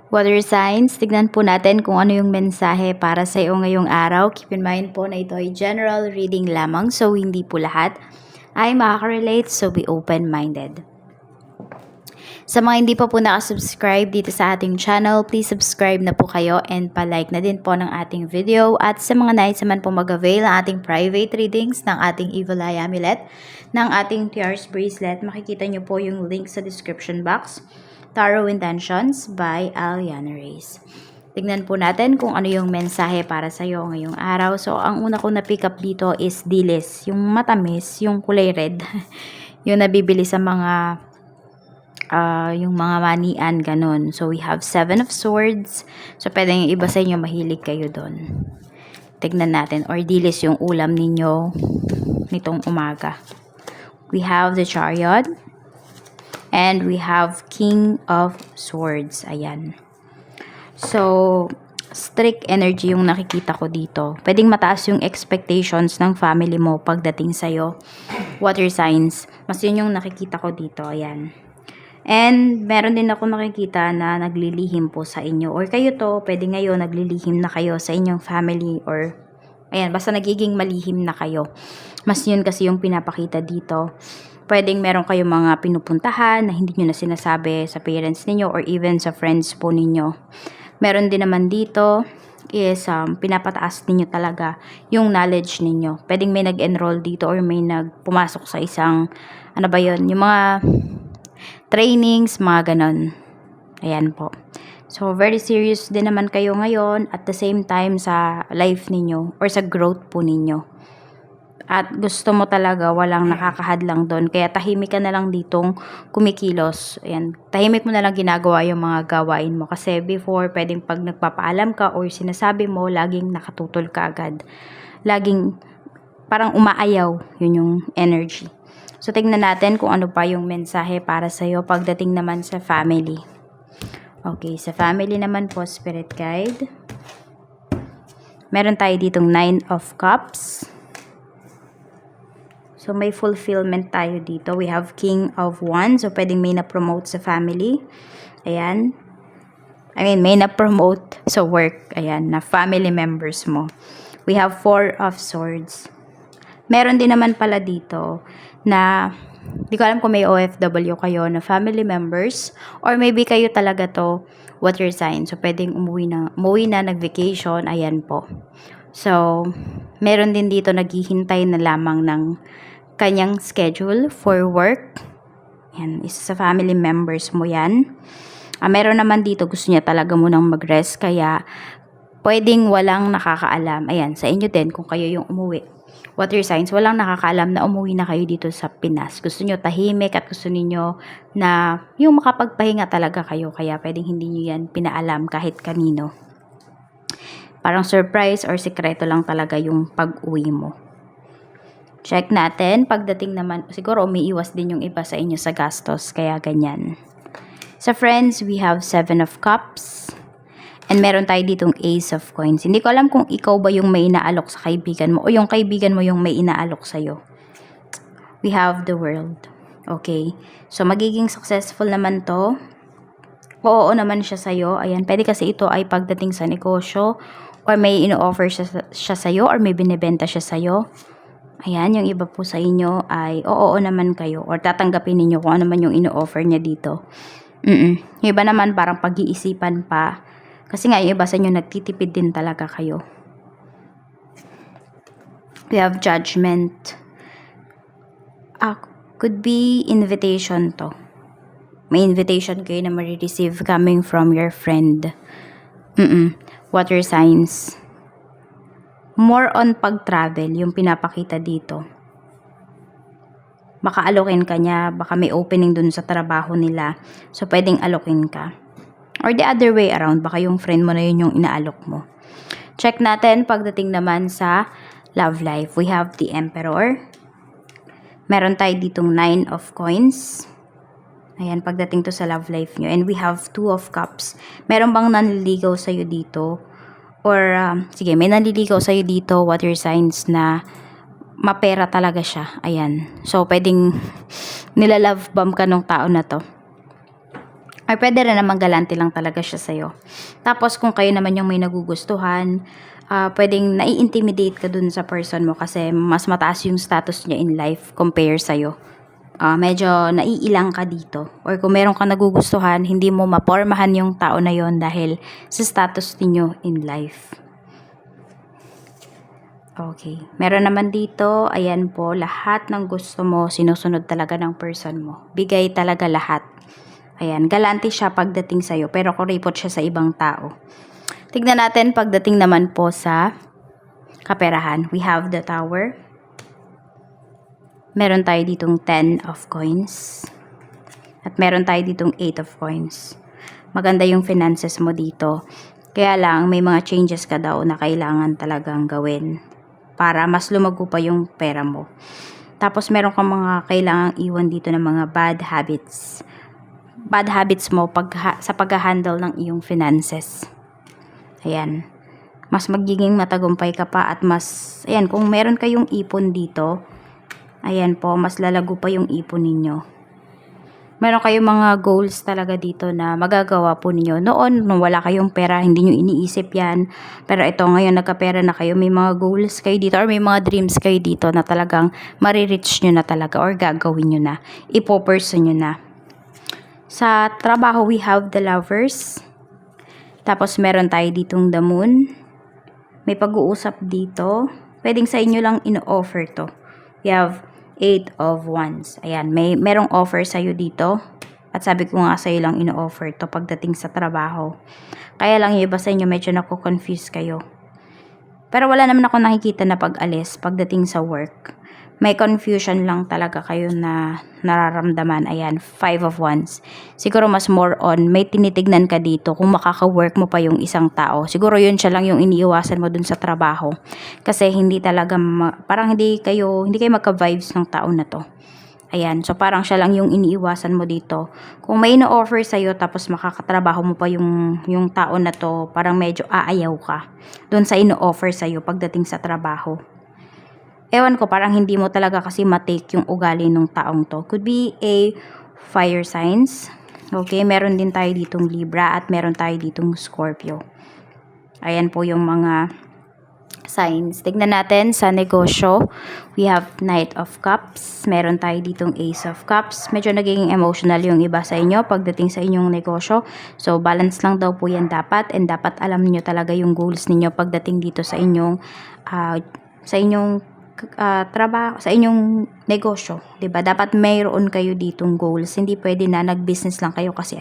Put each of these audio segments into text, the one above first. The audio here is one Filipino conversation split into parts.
Water signs, tignan po natin kung ano yung mensahe para sa iyo ngayong araw. Keep in mind po na ito ay general reading lamang, so hindi po lahat ay makaka-relate, so be open-minded. Sa mga hindi pa po nakasubscribe dito sa ating channel, please subscribe na po kayo and pa-like na din po ng ating video. At sa mga nais naman po mag-avail ng ating private readings, ng ating Evil Eye Amulet, ng ating Tears Bracelet, makikita nyo po yung link sa description box. Tarot Intentions by Aliana Reyes. Tignan po natin kung ano yung mensahe para sa iyo ngayong araw. So, ang una kong na-pick up dito is dilis. Yung matamis, yung kulay red. Yung nabibili sa mga yung mga manian, ganun. So, we have 7 of Swords. So, pwede yung iba sa inyo mahilig kayo doon. Tignan natin. Or dilis yung ulam ninyo nitong umaga. We have the Chariot. And we have King of Swords. Ayan. So, strict energy yung nakikita ko dito. Pwedeng mataas yung expectations ng family mo pagdating sa'yo. Water signs. Mas yun yung nakikita ko dito. Ayan. And meron din ako nakikita na naglilihim po sa inyo. Or kayo to, pwede ngayon naglilihim na kayo sa inyong family. Or, ayan, basta nagiging malihim na kayo. Mas yun kasi yung pinapakita dito. Pwedeng meron kayong mga pinupuntahan na hindi nyo na sinasabi sa parents ninyo or even sa friends po ninyo. Meron din naman dito is pinapataas ninyo talaga yung knowledge ninyo. Pwedeng may nag-enroll dito or may nagpumasok sa isang, ano ba yun, yung mga trainings, mga ganon. Ayan po. So, very serious din naman kayo ngayon at the same time sa life ninyo or sa growth po ninyo. At gusto mo talaga walang nakakahadlang doon. Kaya tahimik ka na lang ditong kumikilos. Ayan, tahimik mo na lang ginagawa yung mga gawain mo. Kasi before, pwedeng pag nagpapaalam ka or sinasabi mo, laging nakatutol ka agad. Laging parang umaayaw. Yun yung energy. So, tingnan natin kung ano pa yung mensahe para sa'yo pagdating naman sa family. Okay, sa family naman po, Spirit Guide. Meron tayo ditong 9 of Cups. So, may fulfillment tayo dito. We have King of Wands. So, pwedeng may na-promote sa family. Ayan. I mean, may na-promote sa work. Ayan, na family members mo. We have 4 of Swords. Meron din naman pala dito na, di ko alam kung may OFW kayo na family members or maybe kayo talaga to water sign. So, pwedeng umuwi na nag-vacation. Ayan po. So, meron din dito naghihintay na lamang ng kanyang schedule for work. Yan, isa sa family members mo yan. Meron naman dito gusto niya talaga munang mag-rest kaya pwedeng walang nakakaalam. Ayan, sa inyo din kung kayo yung umuwi. Water signs, walang nakakaalam na umuwi na kayo dito sa Pinas. Gusto niyo tahimik at gusto niyo na yung makapagpahinga talaga kayo kaya pwedeng hindi niyo yan pinaalam kahit kanino. Parang surprise or sekreto lang talaga yung pag-uwi mo. Check natin. Pagdating naman, siguro umiiwas din yung iba sa inyo sa gastos. Kaya ganyan. Sa friends, we have 7 of Cups. And meron tayo ditong Ace of Coins. Hindi ko alam kung ikaw ba yung may inaalok sa kaibigan mo o yung kaibigan mo yung may inaalok sa'yo. We have the World. Okay. So, magiging successful naman to. Oo naman siya sa'yo. Ayan. Pwede kasi ito ay pagdating sa negosyo or may ino-offer siya sa'yo or may binibenta siya sa'yo. Ayan, yung iba po sa inyo ay oo naman kayo or tatanggapin ninyo kung ano man yung ino-offer niya dito. Yung iba naman parang pag-iisipan pa. Kasi nga yung iba sa inyo nagtitipid din talaga kayo. We have Judgment. Could be invitation to. May invitation kayo na ma-receive coming from your friend. Water signs. More on pag-travel, yung pinapakita dito. Baka alokin ka niya, baka may opening dun sa trabaho nila. So, pwedeng alokin ka. Or the other way around, baka yung friend mo na yun yung inaalok mo. Check natin pagdating naman sa love life. We have the Emperor. Meron tayo ditong 9 of Coins. Ayan, pagdating to sa love life nyo. And we have 2 of Cups. Meron bang nanliligaw sa'yo dito? Or, sige, may nanliligaw sa'yo dito, water signs na mapera talaga siya. Ayan. So, pwedeng nilalove bomb ka nung tao na to. Or pwede rin naman galante lang talaga siya sa'yo. Tapos kung kayo naman yung may nagugustuhan, pwedeng nai-intimidate ka dun sa person mo kasi mas mataas yung status niya in life compare sa'yo. Medyo naiilang ka dito. Or kung meron ka nagugustuhan, hindi mo mapormahan yung tao na yon dahil sa status niyo in life. Okay. Meron naman dito, ayan po, lahat ng gusto mo, sinusunod talaga ng person mo. Bigay talaga lahat. Ayan, galante siya pagdating sa'yo, pero kuripot siya sa ibang tao. Tignan natin pagdating naman po sa kaperahan. We have the Tower. Meron tayo ditong 10 of coins. At meron tayo ditong 8 of coins. Maganda yung finances mo dito. Kaya lang, may mga changes ka daw na kailangan talagang gawin para mas lumago pa yung pera mo. Tapos meron kang mga kailangang iwan dito ng mga bad habits. Bad habits mo sa pag-handle ng iyong finances. Ayan. Mas magiging matagumpay ka pa at mas, ayan, kung meron kayong ipon dito, ayan po, mas lalago pa yung ipon ninyo. Meron kayong mga goals talaga dito na magagawa po ninyo. Noon, nung wala kayong pera, hindi nyo iniisip yan. Pero ito, ngayon nagkapera na kayo, may mga goals kayo dito or may mga dreams kayo dito na talagang marireach nyo na talaga or gagawin nyo na. Ipo-person nyo na. Sa trabaho, we have the Lovers. Tapos, meron tayo ditong the Moon. May pag-uusap dito. Pwedeng sa inyo lang ino-offer to. We have 8 of Wands. Ayan, merong offer sa'yo dito. At sabi ko nga sa'yo lang ino-offer to pagdating sa trabaho. Kaya lang yung iba sa inyo medyo nako-confuse kayo. Pero wala naman ako nakikita na pag-alis pagdating sa work. May confusion lang talaga kayo na nararamdaman. Ayan, 5 of Wands. Siguro mas more on, may tinitignan ka dito kung makaka-work mo pa yung isang tao. Siguro yun siya lang yung iniiwasan mo dun sa trabaho. Kasi hindi talaga, parang hindi kayo magka-vibes ng tao na to. Ayan, so parang siya lang yung iniiwasan mo dito. Kung may ino-offer sa'yo tapos makakatrabaho mo pa yung tao na to, parang medyo aayaw ka dun sa ino-offer sa'yo pagdating sa trabaho. Ewan ko, parang hindi mo talaga kasi matake yung ugali ng taong to. Could be a fire signs. Okay, meron din tayo ditong Libra at meron tayo ditong Scorpio. Ayan po yung mga signs. Tignan natin sa negosyo. We have Knight of Cups. Meron tayo ditong Ace of Cups. Medyo naging emotional yung iba sa inyo pagdating sa inyong negosyo. So, balance lang daw po yan dapat. And dapat alam niyo talaga yung goals ninyo pagdating dito sa inyong trabaho, sa inyong negosyo, 'di ba? Dapat mayroon kayo ditong goals. Hindi pwede na nag-business lang kayo kasi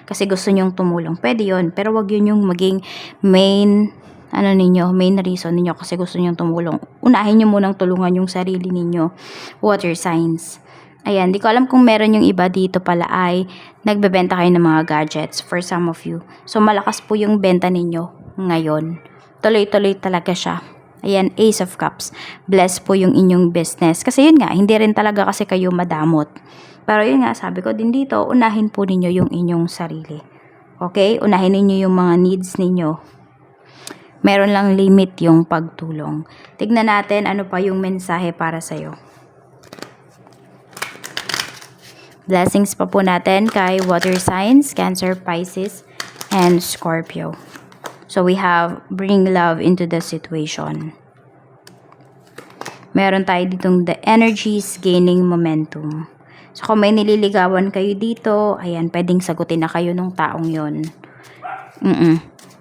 kasi gusto niyo tumulong. Pwede 'yon, pero wag 'yun yung maging main main reason niyo kasi gusto niyo tumulong. Unahin niyo munang tulungan yung sarili ninyo. Water signs. Ayan, di ko alam kung meron yung iba dito pala ay nagbebenta kayo ng mga gadgets for some of you. So malakas po yung benta ninyo ngayon. Tuloy-tuloy talaga siya. Ayan, Ace of Cups. Bless po yung inyong business. Kasi yun nga, hindi rin talaga kasi kayo madamot. Pero yun nga, sabi ko din dito, unahin po ninyo yung inyong sarili. Okay? Unahin ninyo yung mga needs ninyo. Meron lang limit yung pagtulong. Tignan natin ano pa yung mensahe para sa'yo. Blessings pa po natin kay water signs, Cancer, Pisces, and Scorpio. So, we have bring love into the situation. Meron tayo ditong the energies gaining momentum. So, kung may nililigawan kayo dito, ayan, pwedeng sagutin na kayo ng taong yon.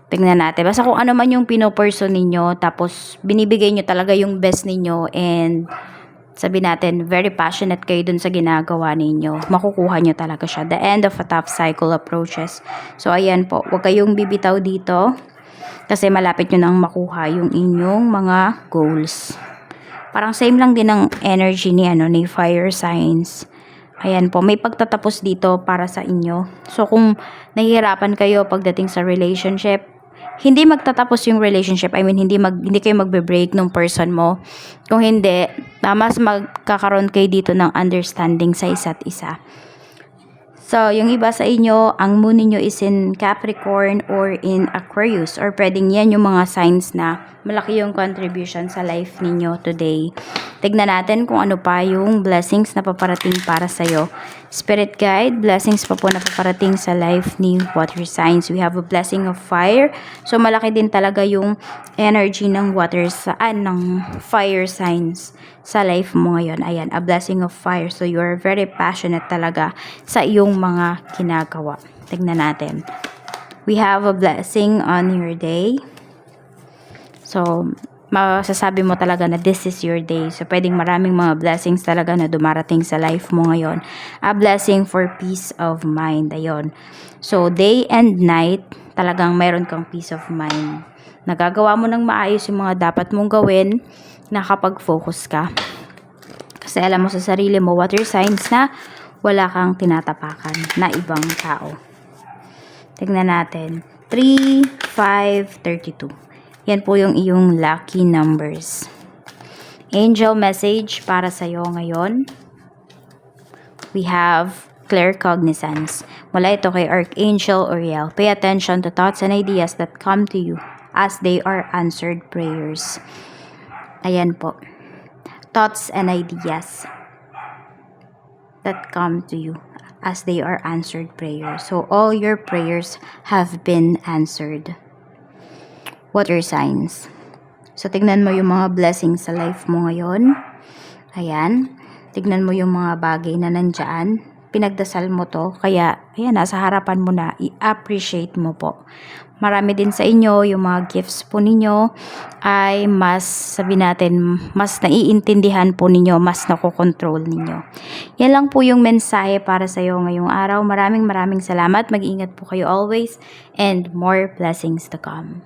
Tingnan natin. Basta kung ano man yung pinoperson ninyo, tapos binibigay nyo talaga yung best ninyo and sabi natin, very passionate kayo dun sa ginagawa ninyo. Makukuha nyo talaga siya. The end of a tough cycle approaches. So, ayan po. Huwag kayong bibitaw dito. Kasi malapit nyo nang makuha yung inyong mga goals. Parang same lang din ang energy ni fire signs. Ayan po, may pagtatapos dito para sa inyo. So kung nahihirapan kayo pagdating sa relationship, hindi magtatapos yung relationship. I mean, hindi kayo magbe-break ng person mo. Kung hindi, mas magkakaroon kayo dito ng understanding sa isa't isa. So, yung iba sa inyo, ang moon niyo is in Capricorn or in Aquarius. Or pwedeng yan yung mga signs na malaki yung contribution sa life ninyo today. Tignan natin kung ano pa yung blessings na paparating para sa'yo Spirit guide, blessings pa po na paparating sa life ni water signs. We have a blessing of fire. So malaki din talaga yung energy ng ng fire signs sa life mo ngayon. Ayan, a blessing of fire. So you are very passionate talaga sa iyong mga ginagawa. Tignan natin. We have a blessing on your day. So, masasabi mo talaga na this is your day. So, pwedeng maraming mga blessings talaga na dumarating sa life mo ngayon. A blessing for peace of mind. Ayun. So, day and night, talagang mayroon kang peace of mind. Nagagawa mo ng maayos yung mga dapat mong gawin, nakapag-focus ka. Kasi alam mo sa sarili mo, water signs na wala kang tinatapakan na ibang tao. Tignan natin. 3, 5, 32. Yan po yung iyong lucky numbers. Angel message para sa'yo ngayon. We have clear cognizance. Mula ito kay Archangel Uriel. Pay attention to thoughts and ideas that come to you as they are answered prayers. Ayan po. Thoughts and ideas that come to you as they are answered prayers. So all your prayers have been answered. Water signs. So, tignan mo yung mga blessings sa life mo ngayon. Ayan. Tignan mo yung mga bagay na nandyan. Pinagdasal mo to. Kaya, ayan, nasa harapan mo na. I-appreciate mo po. Marami din sa inyo, yung mga gifts po ninyo ay mas, sabi natin, mas naiintindihan po ninyo, mas nakokontrol ninyo. Yan lang po yung mensahe para sa iyo ngayong araw. Maraming salamat. Mag-iingat po kayo always and more blessings to come.